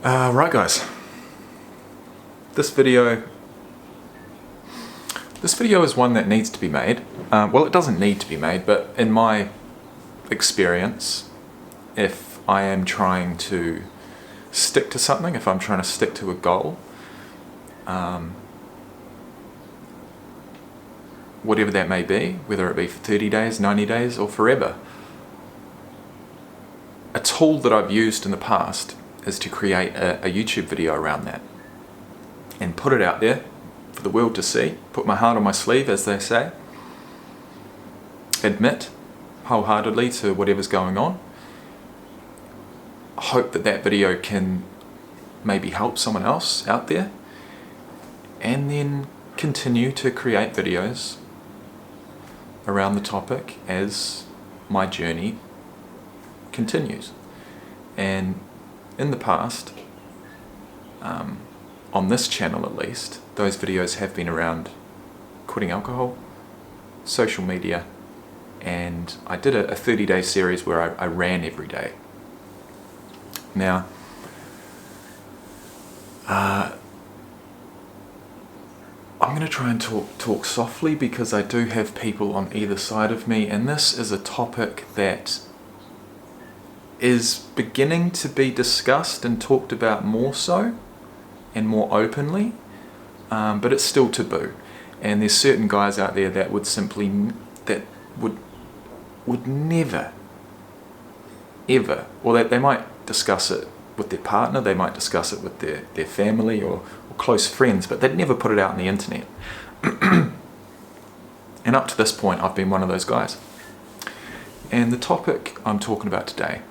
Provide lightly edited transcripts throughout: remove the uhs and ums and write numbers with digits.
Right guys, this video is one that needs to be made. Well, it doesn't need to be made, but in my experience, if I am trying to stick to something, if I'm trying to stick to a goal, whatever that may be, whether it be for 30 days, 90 days, or forever, a tool that I've used in the past is to create a YouTube video around that and put it out there for the world to see, put my heart on my sleeve, as they say, admit wholeheartedly to whatever's going on, hope that that video can maybe help someone else out there, and then continue to create videos around the topic as my journey continues. And in the past, on this channel at least, those videos have been around quitting alcohol, social media, and I did a 30-day series where I ran every day. Now, I'm going to try and talk softly because I do have people on either side of me, and this is a topic that is beginning to be discussed and talked about more so and more openly, but it's still taboo. And there's certain guys out there that would would never, ever, or they might discuss it with their partner, they might discuss it with their family or close friends, but they'd never put it out on the internet. And up to this point, I've been one of those guys. And the topic I'm talking about today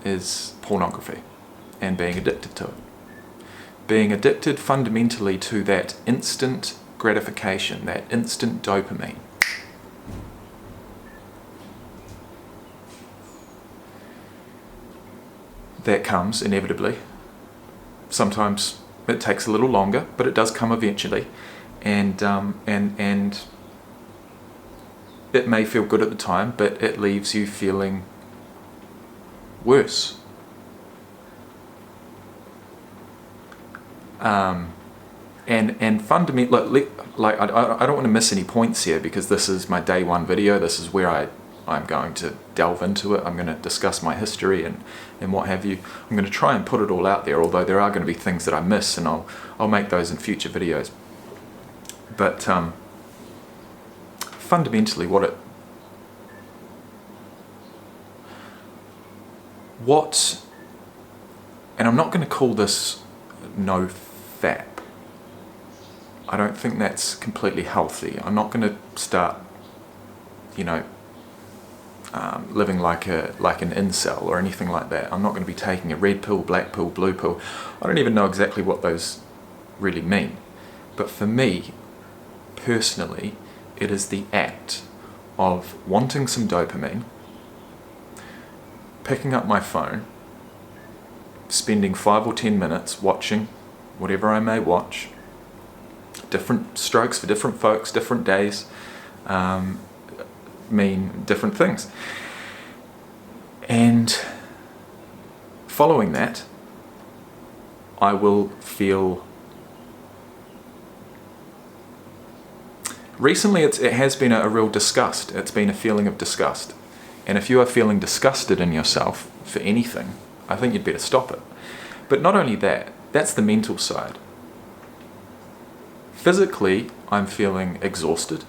is pornography and being addicted to it. Being addicted fundamentally to that instant gratification, that instant dopamine. That comes inevitably. Sometimes it takes a little longer, but it does come eventually, and it may feel good at the time, but it leaves you feeling worse. And fundamentally, like I don't want to miss any points here because this is my day one video. This is where I'm going to delve into it. I'm going to discuss my history and what have you. I'm going to try and put it all out there, although there are going to be things that I miss, and I'll make those in future videos. But fundamentally, and I'm not going to call this no-fap. I don't think that's completely healthy. I'm not going to start, living like an incel or anything like that. I'm not going to be taking a red pill, black pill, blue pill. I don't even know exactly what those really mean. But for me, personally, it is the act of wanting some dopamine, picking up my phone, spending 5 or 10 minutes watching whatever I may watch. Different strokes for different folks, different days mean different things. And following that, I will feel... Recently it has been a real disgust. It's been a feeling of disgust. And if you are feeling disgusted in yourself for anything, I think you'd better stop it. But not only that, that's the mental side. Physically, I'm feeling exhausted.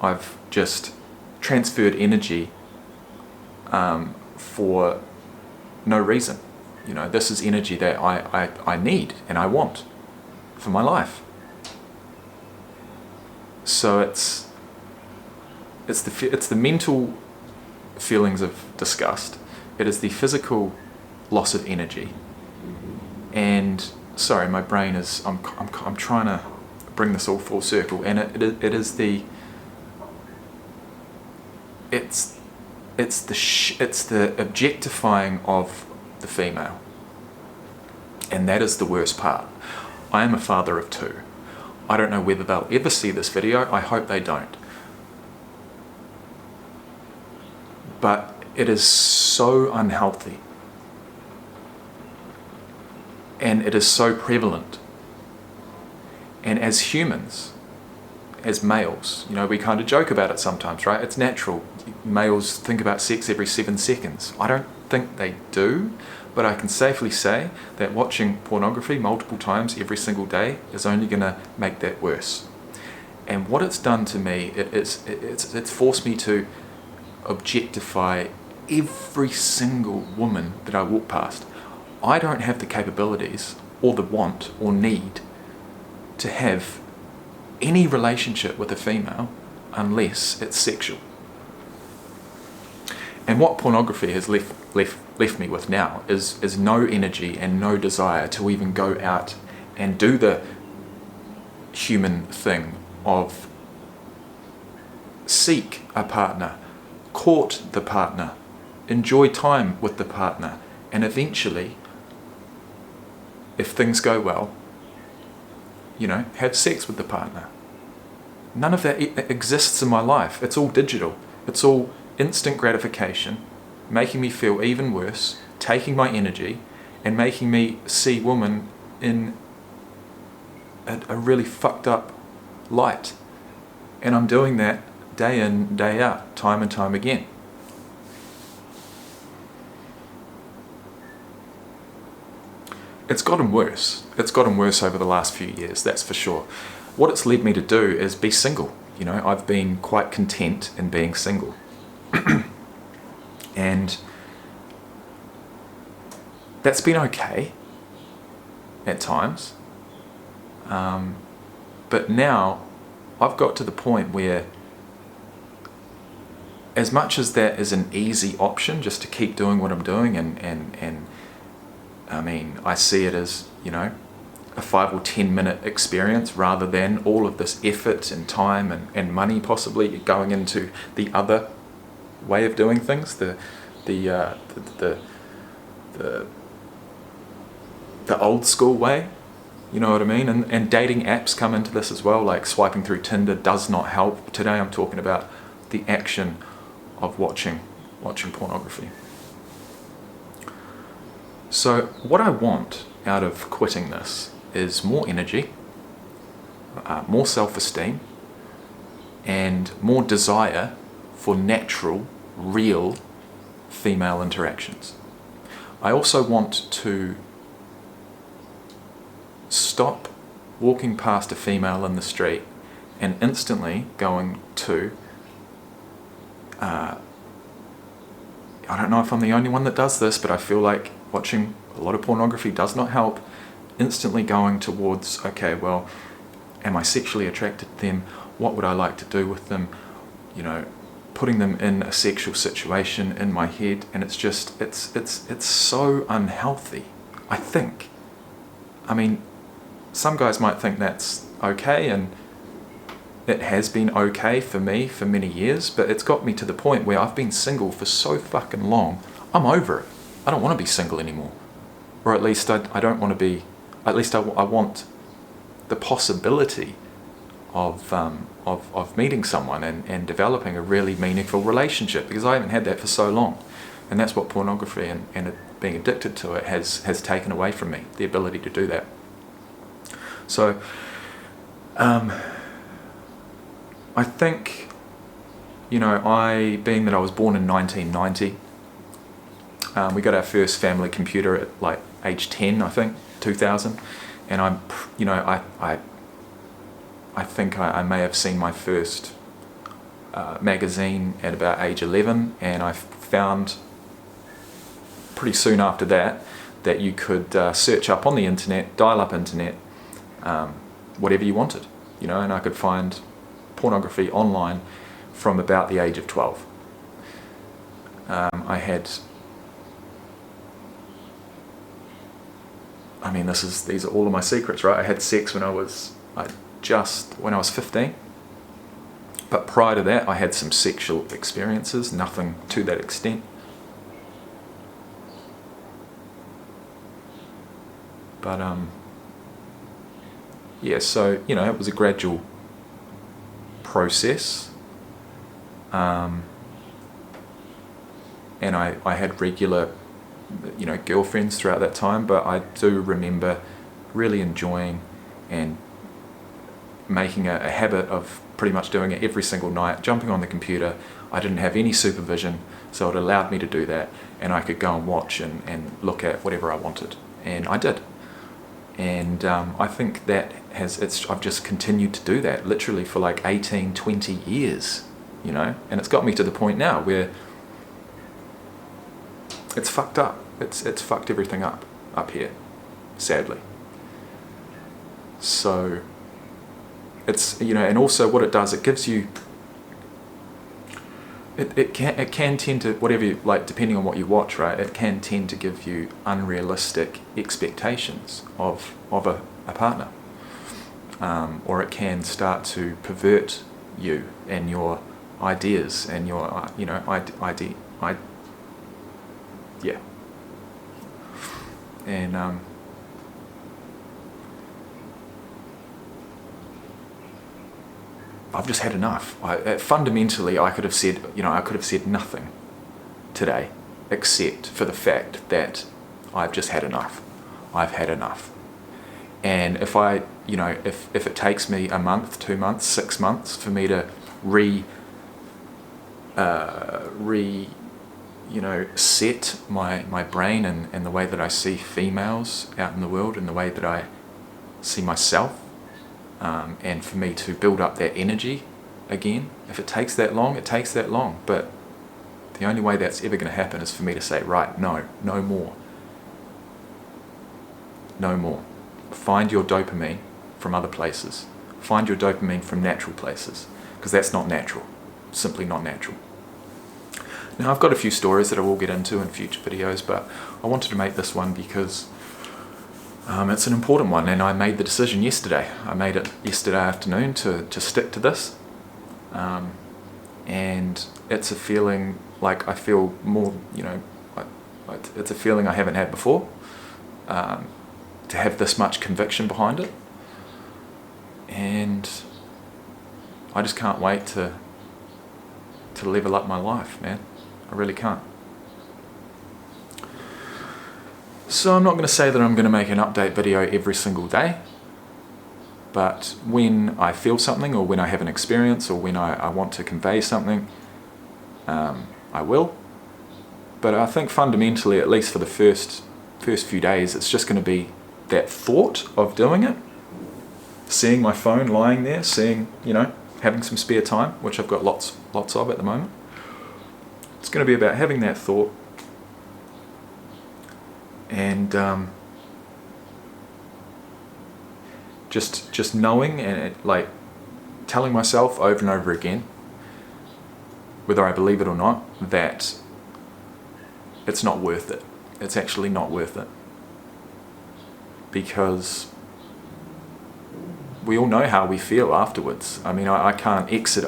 I've just transferred energy for no reason. This is energy that I need and I want for my life. So it's the mental feelings of disgust. It is the physical loss of energy. And sorry, my brain is. I'm trying to bring this all full circle, and it's the objectifying of the female, and that is the worst part. I am a father of 2. I don't know whether they'll ever see this video. I hope they don't. But it is so unhealthy And it is so prevalent. And as humans, as males, we kind of joke about it sometimes, right? It's natural. Males think about sex every 7 seconds. I don't think they do, but I can safely say that watching pornography multiple times every single day is only going to make that worse. And what it's done to me, it's forced me to objectify every single woman that I walk past. I don't have the capabilities or the want or need to have any relationship with a female unless it's sexual. And what pornography has left me with now is no energy and no desire to even go out and do the human thing of seek a partner, court the partner, enjoy time with the partner, and eventually, if things go well, have sex with the partner. None of that exists in my life. It's all digital. It's all instant gratification, making me feel even worse, taking my energy, and making me see women in a really fucked up light. And I'm doing that day in, day out, time and time again. It's gotten worse. It's gotten worse over the last few years, that's for sure. What it's led me to do is be single. I've been quite content in being single. And that's been okay at times. But now I've got to the point where, as much as that is an easy option just to keep doing what I'm doing, and I mean, I see it as, a 5 or 10 minute experience rather than all of this effort and time and money possibly going into the other way of doing things, the old school way, you know what I mean? And dating apps come into this as well, like swiping through Tinder does not help. Today I'm talking about the action of watching pornography. So what I want out of quitting this is more energy, more self-esteem, and more desire for natural, real female interactions. I also want to stop walking past a female in the street and instantly going to I don't know if I'm the only one that does this, but I feel like watching a lot of pornography does not help. Instantly going towards, okay, well, am I sexually attracted to them? What would I like to do with them? Putting them in a sexual situation in my head, and it's just, it's so unhealthy, I think. I mean, some guys might think that's okay, and it has been okay for me for many years, but it's got me to the point where I've been single for so fucking long, I'm over it. I don't want to be single anymore. Or at least I don't want to be, at least I want the possibility of meeting someone and developing a really meaningful relationship, because I haven't had that for so long. And that's what pornography and being addicted to it has taken away from me, the ability to do that. So, I think, being that I was born in 1990, we got our first family computer at like age 10, I think, 2000, and I think I may have seen my first magazine at about age 11, and I found pretty soon after that you could search up on the internet, dial-up internet, whatever you wanted, and I could find pornography online from about the age of 12. These are all of my secrets, right? I had sex when I was 15. But prior to that, I had some sexual experiences, nothing to that extent. But, so, it was a gradual process. And I had regular girlfriends throughout that time, but I do remember really enjoying and making a habit of pretty much doing it every single night, jumping on the computer. I didn't have any supervision, so it allowed me to do that, and I could go and watch and look at whatever I wanted, and I did. And I think that I've just continued to do that literally for like 18, 20 years, and it's got me to the point now where it's fucked up. It's fucked everything up here, sadly. So it's, and also what it does, it gives you, it can tend to, whatever you like, depending on what you watch, right, it can tend to give you unrealistic expectations of a partner, or it can start to pervert you and your ideas and your yeah. And I've just had enough. Fundamentally, I could have said nothing today, except for the fact that I've just had enough. I've had enough. And if if it takes me a month, 2 months, 6 months for me to set my brain and the way that I see females out in the world and the way that I see myself, and for me to build up that energy again, if it takes that long, it takes that long. But the only way that's ever going to happen is for me to say, right, no more. No more. Find your dopamine from other places. Find your dopamine from natural places, because that's not natural. Simply not natural. Now, I've got a few stories that I will get into in future videos, but I wanted to make this one because it's an important one, and I made the decision yesterday. I made it yesterday afternoon to stick to this, and it's a feeling like I feel more, it's a feeling I haven't had before, to have this much conviction behind it, and I just can't wait to level up my life, man. I really can't. So I'm not going to say that I'm going to make an update video every single day, but when I feel something, or when I have an experience, or when I want to convey something, I will. But I think fundamentally, at least for the first few days, it's just going to be that thought of doing it, seeing my phone lying there, having some spare time, which I've got lots of at the moment. It's going to be about having that thought, and just knowing and telling myself over and over again, whether I believe it or not, that it's not worth it. It's actually not worth it, because we all know how we feel afterwards. I mean, I can't exit.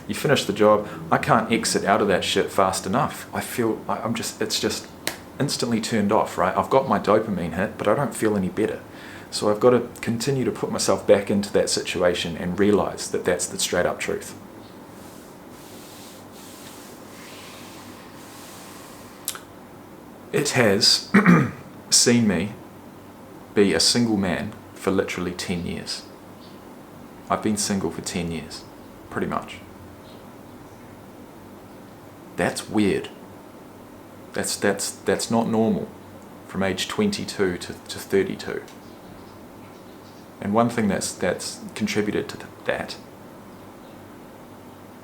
You finish the job, I can't exit out of that shit fast enough. I feel it's just instantly turned off, right? I've got my dopamine hit, but I don't feel any better. So I've got to continue to put myself back into that situation and realize that that's the straight up truth. It has seen me be a single man for literally 10 years. I've been single for 10 years, pretty much. That's weird. That's not normal from age 22 to 32. And one thing that's contributed to that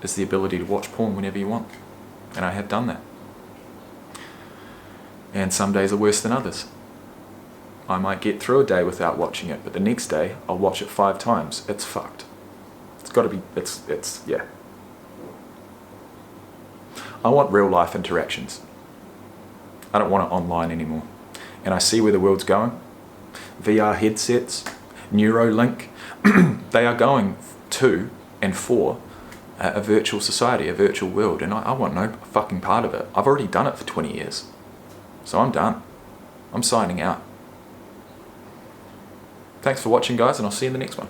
is the ability to watch porn whenever you want. And I have done that. And some days are worse than others. I might get through a day without watching it, but the next day I'll watch it 5 times. It's fucked. It's got to be, yeah. I want real life interactions. I don't want it online anymore. And I see where the world's going. VR headsets, Neuralink, they are going to and for a virtual society, a virtual world, and I want no fucking part of it. I've already done it for 20 years. So I'm done. I'm signing out. Thanks for watching, guys, and I'll see you in the next one.